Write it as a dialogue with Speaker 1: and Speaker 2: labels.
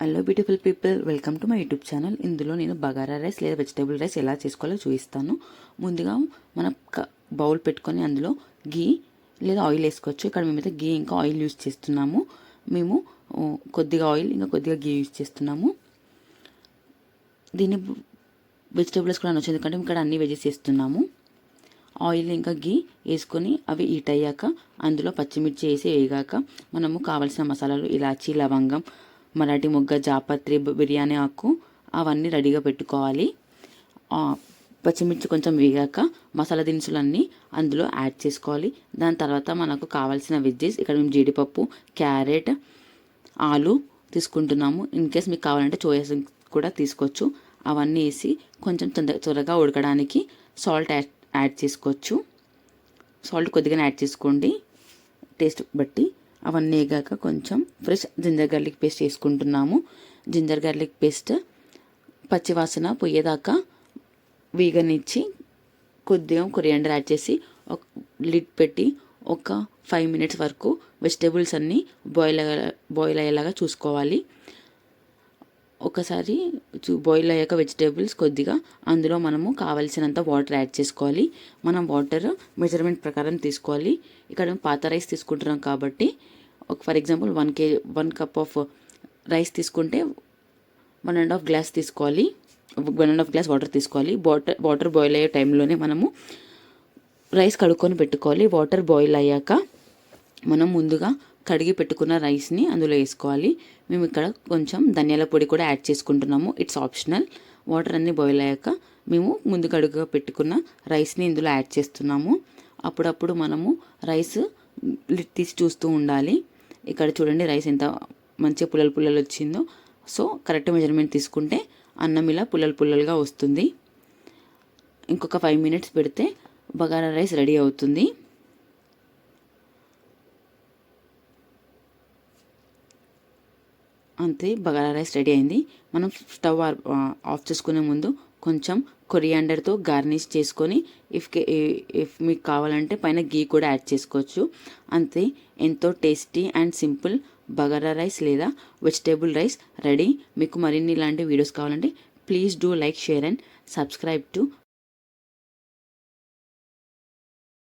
Speaker 1: Hello beautiful people, welcome to my YouTube channel. ఇందులో నేను bagara rice లేదా వెజిటేబుల్ రైస్ ఎలా చేసుకోవాలో చూపిస్తాను. ముందుగా మనం బౌల్ పెట్టుకొని అందులో గీ లేదా ఆయిల్ వేసుకోవచ్చు. ఇక్కడ మేమైతే గీ ఇంకా ఆయిల్ యూజ్ చేస్తున్నాము. మేము కొద్దిగా ఆయిల్ ఇంకా కొద్దిగా గీ యూజ్ చేస్తున్నాము. దీన్ని వెజిటేబుల్స్ కూడా అనొచ్చు, ఎందుకంటే ఇక్కడ అన్ని వెజెస్ వేస్తున్నాము. ఆయిల్ ఇంకా గీ వేసుకొని అవి హీట్ అయ్యాక అందులో పచ్చిమిర్చి వేసి వేగాక మనము కావాల్సిన మసాలాలు ఇలాచీ, లవంగం, మరాఠీ మొగ్గ, జాపత్రి, బిర్యానీ ఆకు అవన్నీ రెడీగా పెట్టుకోవాలి. పచ్చిమిర్చి కొంచెం వేగాక మసాలా దినుసులన్నీ అందులో యాడ్ చేసుకోవాలి. దాని తర్వాత మనకు కావాల్సిన వెజ్జెస్, ఇక్కడ మేము జీడిపప్పు, క్యారెట్, ఆలు తీసుకుంటున్నాము. ఇన్ కేస్ మీకు కావాలంటే సోయా కూడా తీసుకోవచ్చు. అవన్నీ వేసి కొంచెం త్వరగా ఉడకడానికి సాల్ట్ యాడ్ చేసుకోవచ్చు. సాల్ట్ కొద్దిగానే యాడ్ చేసుకోండి టేస్ట్ బట్టి. అవన్నీ వేగాక కొంచెం ఫ్రెష్ జింజర్ గార్లిక్ పేస్ట్ వేసుకుంటున్నాము. జింజర్ గార్లిక్ పేస్ట్ పచ్చివాసన పోయేదాకా వేగనిచ్చి కొద్దిగా కొరియాండర్ యాడ్ చేసి ఒక లిడ్ పెట్టి ఒక 5 minutes వరకు వెజిటేబుల్స్ అన్నీ బాయిల్ అయ్యేలాగా చూసుకోవాలి. ఒకసారి బాయిల్ అయ్యాక వెజిటేబుల్స్ కొద్దిగా అందులో మనము కావాల్సినంత వాటర్ యాడ్ చేసుకోవాలి. మనం వాటర్ మెజర్మెంట్ ప్రకారం తీసుకోవాలి. ఇక్కడ పాత రైస్ తీసుకుంటున్నాం కాబట్టి for example 1 cup of rice తీసుకుంటే 1.5 glass తీసుకోవాలి. 1.5 glass వాటర్ తీసుకోవాలి. వాటర్ బాయిల్ అయ్యే టైంలోనే మనము రైస్ కడుక్కొని పెట్టుకోవాలి. వాటర్ బాయిల్ అయ్యాక మనం ముందుగా కడిగి పెట్టుకున్న రైస్ని అందులో వేసుకోవాలి. మేము ఇక్కడ కొంచెం ధనియాల పొడి కూడా యాడ్ చేసుకుంటున్నాము. It's optional. వాటర్ అన్నీ బాయిల్ అయ్యాక మేము ముందు కడుగుగా పెట్టుకున్న రైస్ని ఇందులో యాడ్ చేస్తున్నాము. అప్పుడప్పుడు మనము రైస్ తీసి చూస్తూ ఉండాలి. ఇక్కడ చూడండి రైస్ ఎంత మంచిగా పుల్లలు వచ్చిందో. సో కరెక్ట్ మెజర్మెంట్ తీసుకుంటే అన్నం ఇలా పుల్లలుగా వస్తుంది. ఇంకొక 5 minutes పెడితే బగారా రైస్ రెడీ అవుతుంది. అంతే, బగారా రైస్ రెడీ అయింది. మనం స్టవ్ ఆఫ్ చేసుకునే ముందు కొంచెం కొరియాండర్తో గార్నిష్ చేసుకొని ఇఫ్ మీకు కావాలంటే పైన గీ కూడా యాడ్ చేసుకోవచ్చు. అంతే, ఎంతో tasty and simple bagara rice లేదా వెజిటేబుల్ రైస్ రెడీ. మీకు మరిన్ని ఇలాంటి వీడియోస్ కావాలంటే please do like, share and subscribe to